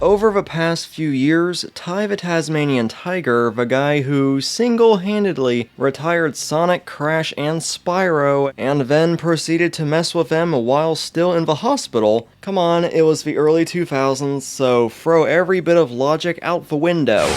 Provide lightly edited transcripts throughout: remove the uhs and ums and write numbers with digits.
Over the past few years, Ty the Tasmanian Tiger, the guy who single-handedly retired Sonic, Crash, and Spyro, and then proceeded to mess with them while still in the hospital. Come on, it was the early 2000s, so throw every bit of logic out the window.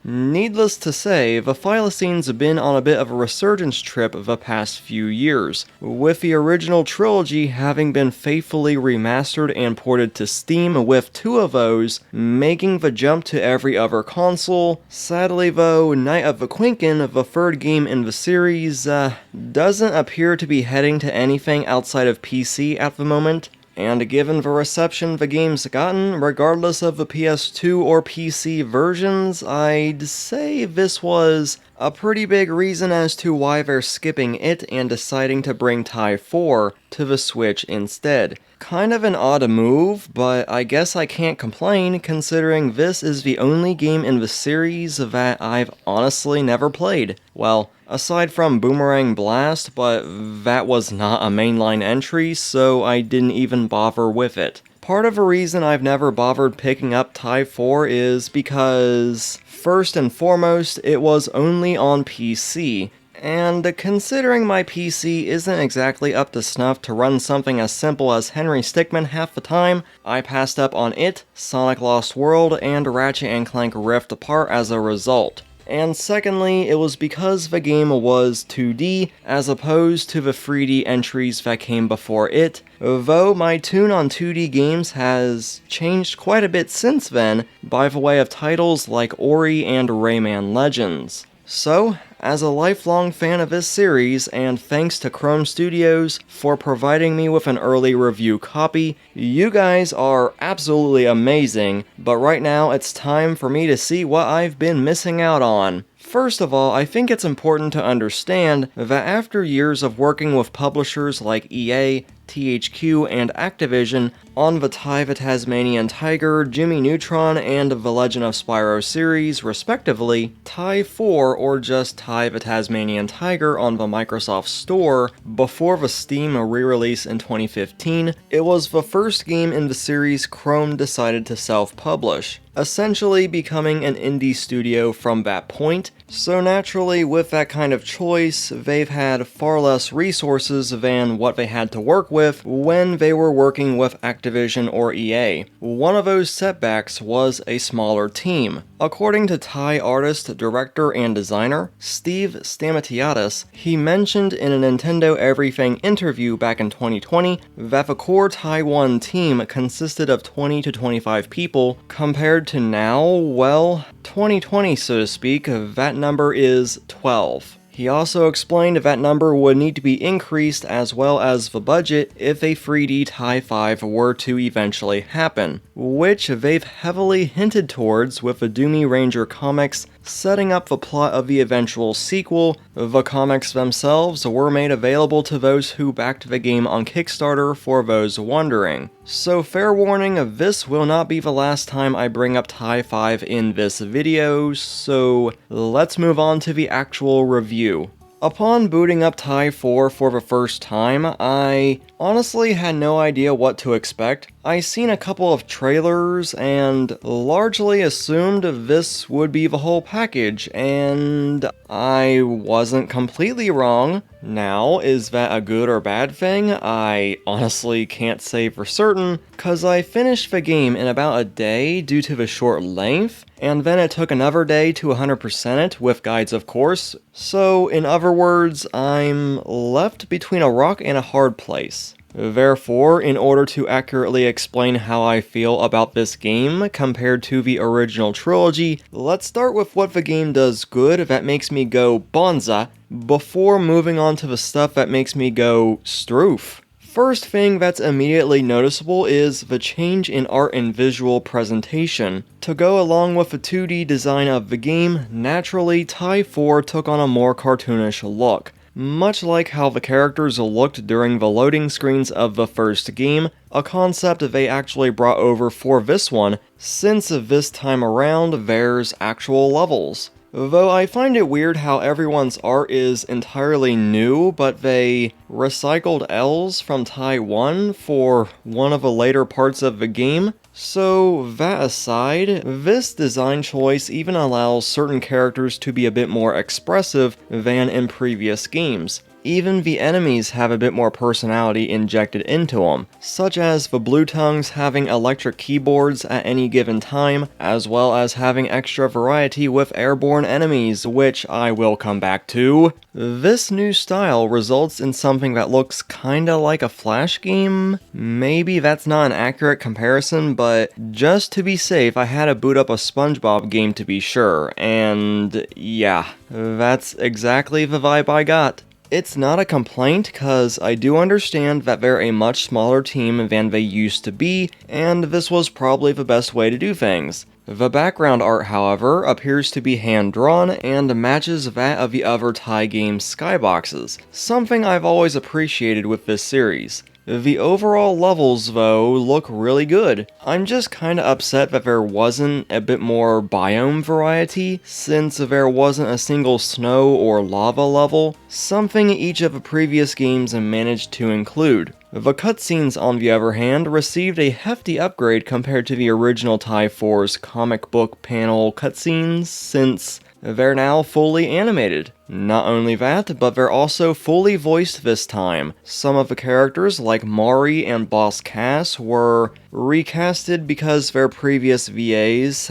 Needless to say, the Thylacines have been on a bit of a resurgence trip the past few years, with the original trilogy having been faithfully remastered and ported to Steam, with 2 of those making the jump to every other console. Sadly though, Night of the Quinkin, the 3rd game in the series, doesn't appear to be heading to anything outside of PC at the moment. And given the reception the game's gotten, regardless of the PS2 or PC versions, I'd say this was a pretty big reason as to why they're skipping it and deciding to bring Ty 4 to the Switch instead. Kind of an odd move, but I guess I can't complain considering this is the only game in the series that I've honestly never played. Well, aside from Boomerang Blast, but that was not a mainline entry, so I didn't even bother with it. Part of the reason I've never bothered picking up Ty 4 is because, first and foremost, it was only on PC. And considering my PC isn't exactly up to snuff to run something as simple as Henry Stickmin half the time, I passed up on it, Sonic Lost World, and Ratchet & Clank Rift Apart as a result. And secondly, it was because the game was 2D, as opposed to the 3D entries that came before it, though my tune on 2D games has changed quite a bit since then, by the way of titles like Ori and Rayman Legends. So, as a lifelong fan of this series, and thanks to Krome Studios for providing me with an early review copy, you guys are absolutely amazing, but right now it's time for me to see what I've been missing out on. First of all, I think it's important to understand that after years of working with publishers like EA, THQ, and Activision on the Ty the Tasmanian Tiger, Jimmy Neutron, and the Legend of Spyro series, respectively, Ty 4, or just Ty the Tasmanian Tiger on the Microsoft Store, before the Steam re-release in 2015, it was the first game in the series Krome decided to self-publish, essentially becoming an indie studio from that point. So naturally, with that kind of choice, they've had far less resources than what they had to work with when they were working with Activision or EA. One of those setbacks was a smaller team. According to Ty artist, director, and designer Steve Stamatiadis, he mentioned in a Nintendo Everything interview back in 2020 that the core Ty 1 team consisted of 20 to 25 people, compared to now, well, 2020 so to speak, that number is 12. He also explained that number would need to be increased as well as the budget if a 3D Ty 5 were to eventually happen, which they've heavily hinted towards with the Doomy Ranger comics setting up the plot of the eventual sequel. The comics themselves were made available to those who backed the game on Kickstarter, for those wondering. So fair warning, this will not be the last time I bring up Ty 5 in this video, so let's move on to the actual review. Upon booting up Ty 4 for the first time, I honestly had no idea what to expect. I seen a couple of trailers and largely assumed this would be the whole package, and I wasn't completely wrong. Now, is that a good or bad thing? I honestly can't say for certain, cause I finished the game in about a day due to the short length, and then it took another day to 100% it, with guides of course. So, in other words, I'm left between a rock and a hard place. Therefore, in order to accurately explain how I feel about this game compared to the original trilogy, let's start with what the game does good that makes me go bonza, before moving on to the stuff that makes me go stroof. First thing that's immediately noticeable is the change in art and visual presentation. To go along with the 2D design of the game, naturally Ty 4 took on a more cartoonish look. Much like how the characters looked during the loading screens of the first game, a concept they actually brought over for this one, since this time around there's actual levels. Though I find it weird how everyone's art is entirely new, but they recycled L's from Ty 1 for one of the later parts of the game. So that aside, this design choice even allows certain characters to be a bit more expressive than in previous games. Even the enemies have a bit more personality injected into them, such as the Blue Tongues having electric keyboards at any given time, as well as having extra variety with airborne enemies, which I will come back to. This new style results in something that looks kinda like a Flash game. Maybe that's not an accurate comparison, but just to be safe, I had to boot up a SpongeBob game to be sure, and yeah, that's exactly the vibe I got. It's not a complaint, cause I do understand that they're a much smaller team than they used to be, and this was probably the best way to do things. The background art, however, appears to be hand-drawn and matches that of the other Ty games' skyboxes, something I've always appreciated with this series. The overall levels, though, look really good. I'm just kinda upset that there wasn't a bit more biome variety, since there wasn't a single snow or lava level, something each of the previous games managed to include. The cutscenes, on the other hand, received a hefty upgrade compared to the original Ty 4's comic book panel cutscenes, since they're now fully animated. Not only that, but they're also fully voiced this time. Some of the characters, like Mari and Boss Cass, were recasted because their previous VAs,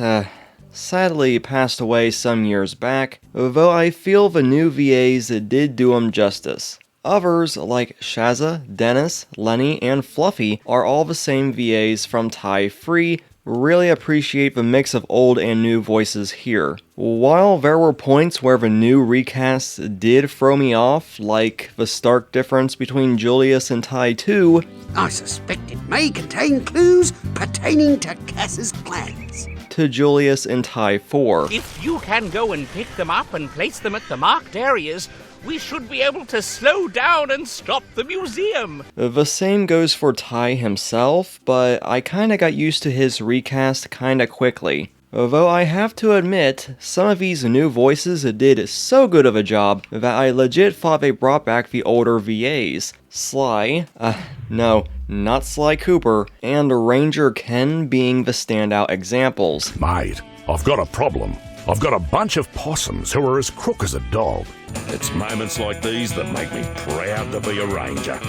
sadly passed away some years back, though I feel the new VAs did do them justice. Others, like Shazza, Dennis, Lenny, and Fluffy, are all the same VAs from Ty 3, really appreciate the mix of old and new voices here. While there were points where the new recasts did throw me off, like the stark difference between Julius and Ty 2, I suspect it may contain clues pertaining to Cass's plans. To Julius in Ty 4. If you can go and pick them up and place them at the marked areas, we should be able to slow down and stop the museum. The same goes for Ty himself, but I kinda got used to his recast kinda quickly. Although I have to admit, some of these new voices did so good of a job that I legit thought they brought back the older VAs. Sly, no, not Sly Cooper, and Ranger Ken being the standout examples. Mate, I've got a problem. I've got a bunch of possums who are as crook as a dog. It's moments like these that make me proud to be a ranger.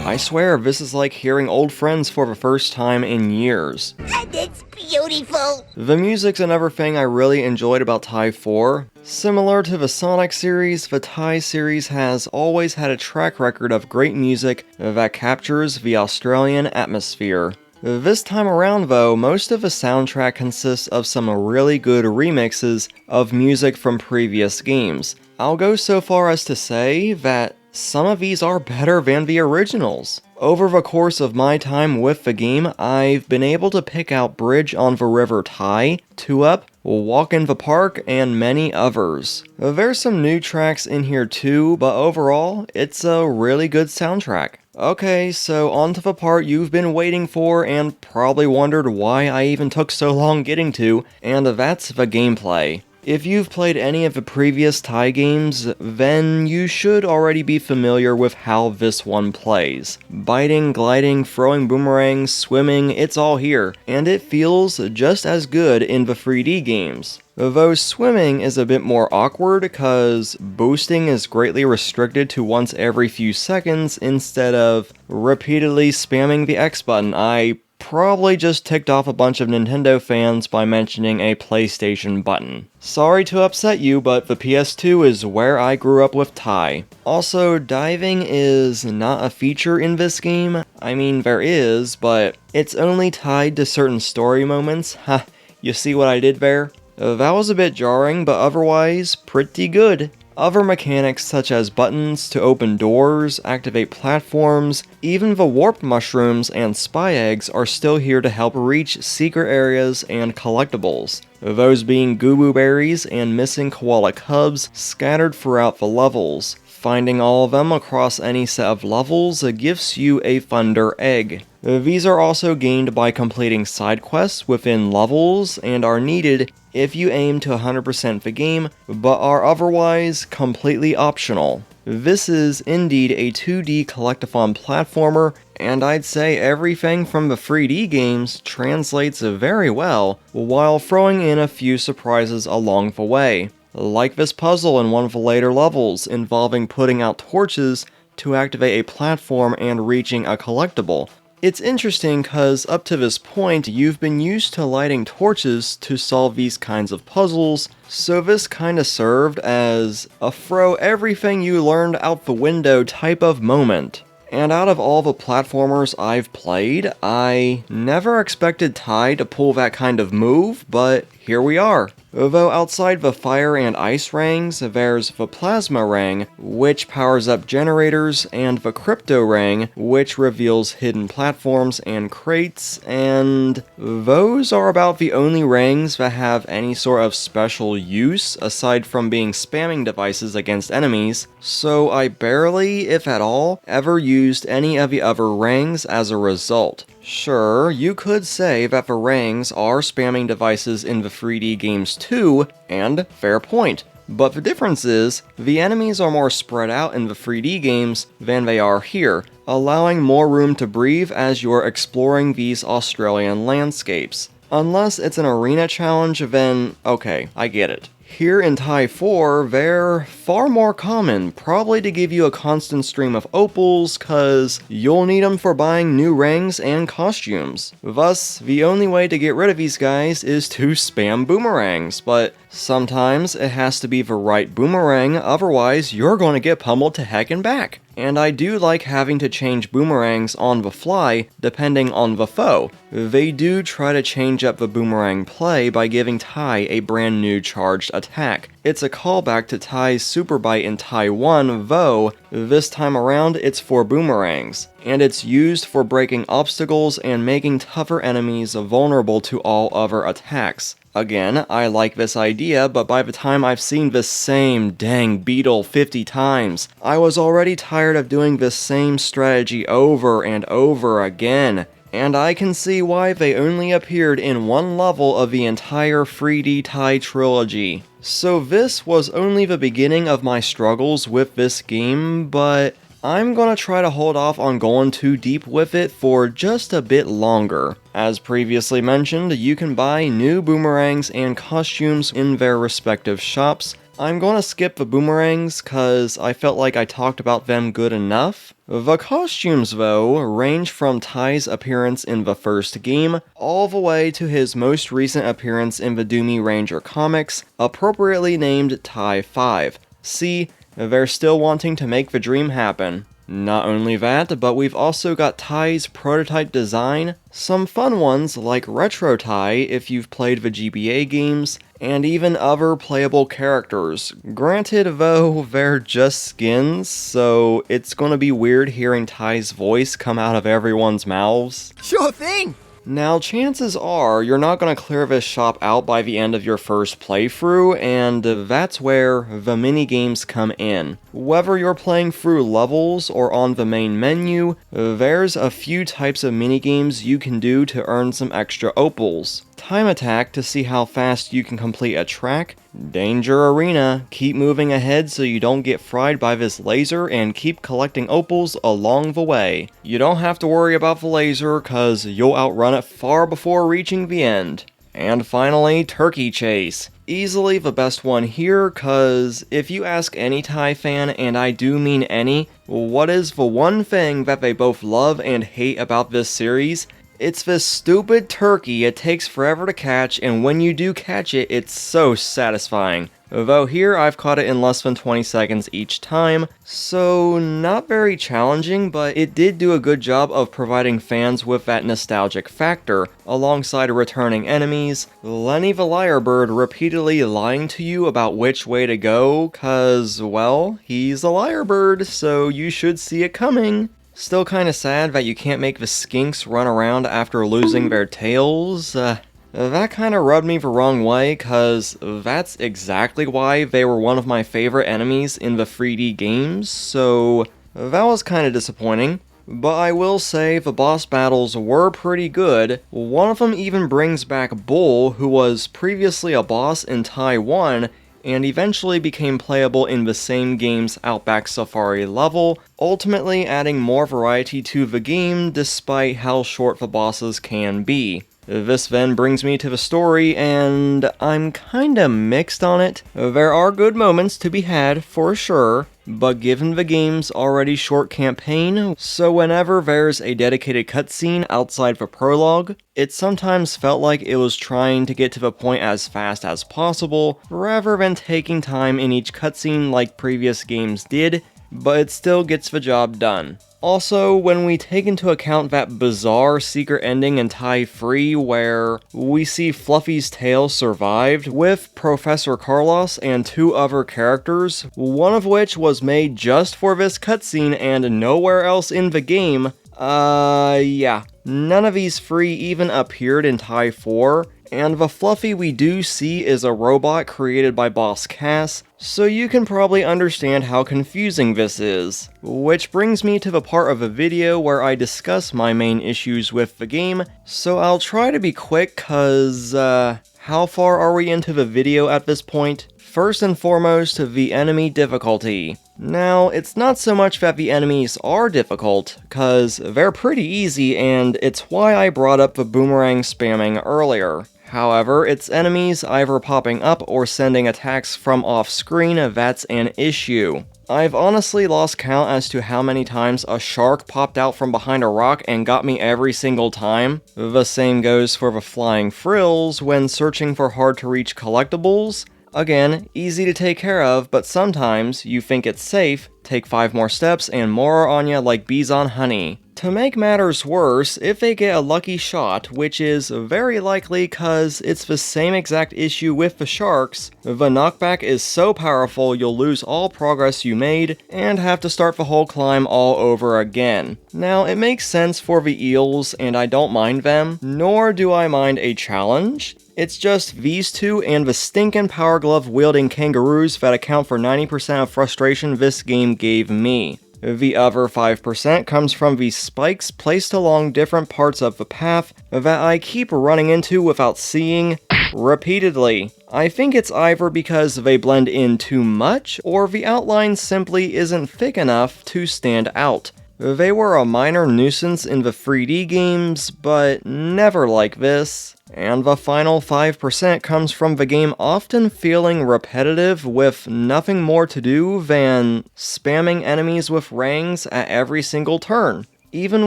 I swear, this is like hearing old friends for the first time in years. And it's beautiful! The music's another thing I really enjoyed about Ty 4. Similar to the Sonic series, the Ty series has always had a track record of great music that captures the Australian atmosphere. This time around though, most of the soundtrack consists of some really good remixes of music from previous games. I'll go so far as to say that some of these are better than the originals. Over the course of my time with the game, I've been able to pick out Bridge on the River Ty, 2-Up, Walk in the Park, and many others. There's some new tracks in here too, but overall, it's a really good soundtrack. Okay, so on to the part you've been waiting for and probably wondered why I even took so long getting to, and that's the gameplay. If you've played any of the previous Ty games, then you should already be familiar with how this one plays. Biting, gliding, throwing boomerangs, swimming, it's all here, and it feels just as good in the 3D games. Though swimming is a bit more awkward, cause boosting is greatly restricted to once every few seconds instead of repeatedly spamming the X button. I probably just ticked off a bunch of Nintendo fans by mentioning a PlayStation button. Sorry to upset you, but the PS2 is where I grew up with Ty. Also, diving is not a feature in this game. I mean, there is, but it's only tied to certain story moments. Ha, you see what I did there? That was a bit jarring, but otherwise, pretty good. Other mechanics such as buttons to open doors, activate platforms, even the warp mushrooms and spy eggs are still here to help reach secret areas and collectibles. Those being Goo berries and missing koala cubs scattered throughout the levels. Finding all of them across any set of levels gives you a Thunder Egg. These are also gained by completing side quests within levels and are needed if you aim to 100% the game, but are otherwise completely optional. This is indeed a 2D collectathon platformer, and I'd say everything from the 3D games translates very well, while throwing in a few surprises along the way. Like this puzzle in one of the later levels involving putting out torches to activate a platform and reaching a collectible. It's interesting cause up to this point you've been used to lighting torches to solve these kinds of puzzles, so this kinda served as a throw everything you learned out the window type of moment. And out of all the platformers I've played, I never expected Ty to pull that kind of move, but here we are. Though outside the fire and ice rings, there's the plasma ring, which powers up generators, and the crypto ring, which reveals hidden platforms and crates, and those are about the only rings that have any sort of special use aside from being spamming devices against enemies, so I barely, if at all, ever used any of the other rings as a result. Sure, you could say that the rings are spamming devices in the 3D games too, and fair point. But the difference is, the enemies are more spread out in the 3D games than they are here, allowing more room to breathe as you're exploring these Australian landscapes. Unless it's an arena challenge, then okay, I get it. Here in Ty 4, they're far more common, probably to give you a constant stream of opals, cause you'll need them for buying new rings and costumes. Thus, the only way to get rid of these guys is to spam boomerangs, but sometimes it has to be the right boomerang, otherwise you're going to get pummeled to heck and back. And I do like having to change boomerangs on the fly, depending on the foe. They do try to change up the boomerang play by giving Ty a brand new charged attack. It's a callback to Ty's super bite in Ty 1, though this time around it's for boomerangs, and it's used for breaking obstacles and making tougher enemies vulnerable to all other attacks. Again, I like this idea, but by the time I've seen this same dang beetle 50 times, I was already tired of doing this same strategy over and over again. And I can see why they only appeared in one level of the entire 3D Ty trilogy. So this was only the beginning of my struggles with this game, but I'm gonna try to hold off on going too deep with it for just a bit longer. As previously mentioned, you can buy new boomerangs and costumes in their respective shops. I'm gonna skip the boomerangs cause I felt like I talked about them good enough. The costumes, though, range from Ty's appearance in the first game, all the way to his most recent appearance in the Doomy Ranger comics, appropriately named Ty 5. See, they're still wanting to make the dream happen. Not only that, but we've also got Ty's prototype design, some fun ones like Retro Ty if you've played the GBA games, and even other playable characters. Granted though, they're just skins, so it's gonna be weird hearing Ty's voice come out of everyone's mouths. Sure thing! Now, chances are you're not going to clear this shop out by the end of your first playthrough, and that's where the minigames come in. Whether you're playing through levels or on the main menu, there's a few types of minigames you can do to earn some extra opals. Time attack to see how fast you can complete a track, danger arena, keep moving ahead so you don't get fried by this laser and keep collecting opals along the way. You don't have to worry about the laser cause you'll outrun it far before reaching the end. And finally, turkey chase. Easily the best one here cause if you ask any Ty fan, and I do mean any, what is the one thing that they both love and hate about this series? It's this stupid turkey it takes forever to catch, and when you do catch it, it's so satisfying. Though here I've caught it in less than 20 seconds each time, so not very challenging, but it did do a good job of providing fans with that nostalgic factor, alongside returning enemies, Lenny the Lyrebird repeatedly lying to you about which way to go, cause, well, he's a lyrebird, so you should see it coming. Still kinda sad that you can't make the skinks run around after losing their tails. That kinda rubbed me the wrong way, cause that's exactly why they were one of my favorite enemies in the 3D games, so that was kinda disappointing. but I will say the boss battles were pretty good. One of them even brings back Bull, who was previously a boss in Ty 1, and eventually became playable in the same game's Outback Safari level, ultimately adding more variety to the game despite how short the bosses can be. This then brings me to the story, and I'm kinda mixed on it. There are good moments to be had, for sure, but given the game's already short campaign, so whenever there's a dedicated cutscene outside the prologue, it sometimes felt like it was trying to get to the point as fast as possible, rather than taking time in each cutscene like previous games did, but it still gets the job done. Also, when we take into account that bizarre secret ending in Ty 3 where we see Fluffy's tail survived with Professor Carlos and 2 other characters, one of which was made just for this cutscene and nowhere else in the game, yeah. None of these 3 even appeared in Ty 4, and the Fluffy we do see is a robot created by Boss Cass, so you can probably understand how confusing this is. Which brings me to the part of the video where I discuss my main issues with the game, so I'll try to be quick cause, how far are we into the video at this point? First and foremost, the enemy difficulty. Now, it's not so much that the enemies are difficult, cause they're pretty easy and it's why I brought up the boomerang spamming earlier. However, it's enemies either popping up or sending attacks from off-screen that's an issue. I've honestly lost count as to how many times a shark popped out from behind a rock and got me every single time. The same goes for the flying frills when searching for hard-to-reach collectibles. Again, easy to take care of, but sometimes you think it's safe, take 5 more steps and more are on ya like bees on honey. To make matters worse, if they get a lucky shot, which is very likely cause it's the same exact issue with the sharks, the knockback is so powerful you'll lose all progress you made and have to start the whole climb all over again. Now, it makes sense for the eels and I don't mind them, nor do I mind a challenge. It's just these 2 and the stinkin' power glove wielding kangaroos that account for 90% of frustration this game gave me. The other 5% comes from the spikes placed along different parts of the path that I keep running into without seeing repeatedly. I think it's either because they blend in too much, or the outline simply isn't thick enough to stand out. They were a minor nuisance in the 3D games, but never like this. And the final 5% comes from the game often feeling repetitive with nothing more to do than spamming enemies with rangs at every single turn. Even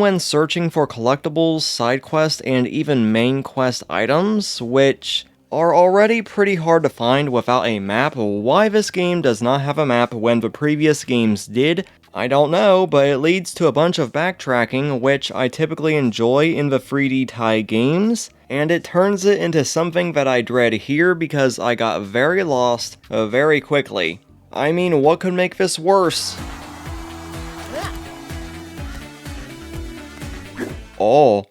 when searching for collectibles, side quest, and even main quest items, which are already pretty hard to find without a map. Why this game does not have a map when the previous games did, I don't know, but it leads to a bunch of backtracking, which I typically enjoy in the 3D Ty games, and it turns it into something that I dread here because I got very lost very quickly. I mean, what could make this worse? Oh.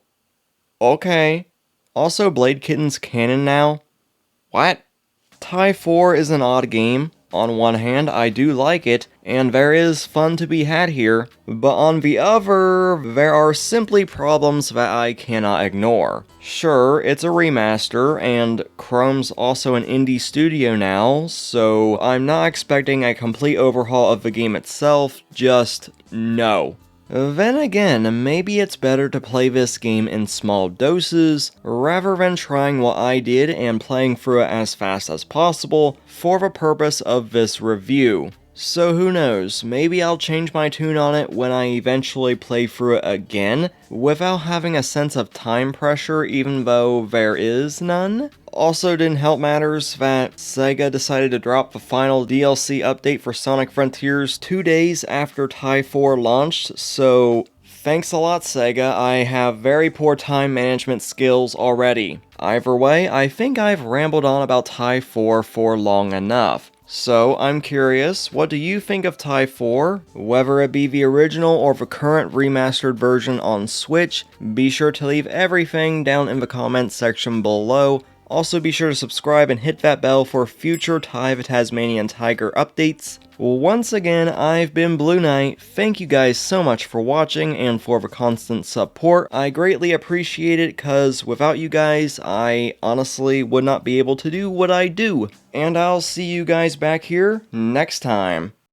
Okay. Also, Blade Kitten's canon now? What? Ty 4 is an odd game. On one hand, I do like it, and there is fun to be had here, but on the other, there are simply problems that I cannot ignore. Sure, it's a remaster, and Krome's also an indie studio now, so I'm not expecting a complete overhaul of the game itself, just no. Then again, maybe it's better to play this game in small doses, rather than trying what I did and playing through it as fast as possible for the purpose of this review. So who knows, maybe I'll change my tune on it when I eventually play through it again, without having a sense of time pressure even though there is none. Also didn't help matters that Sega decided to drop the final DLC update for Sonic Frontiers 2 days after Ty 4 launched, so thanks a lot Sega, I have very poor time management skills already. Either way, I think I've rambled on about Ty 4 for long enough. So, I'm curious, what do you think of Ty 4? Whether it be the original or the current remastered version on Switch, be sure to leave everything down in the comments section below. Also be sure to subscribe and hit that bell for future Ty the Tasmanian Tiger updates. Once again, I've been Blue Knight. Thank you guys so much for watching and for the constant support. I greatly appreciate it, cause without you guys, I honestly would not be able to do what I do. And I'll see you guys back here next time.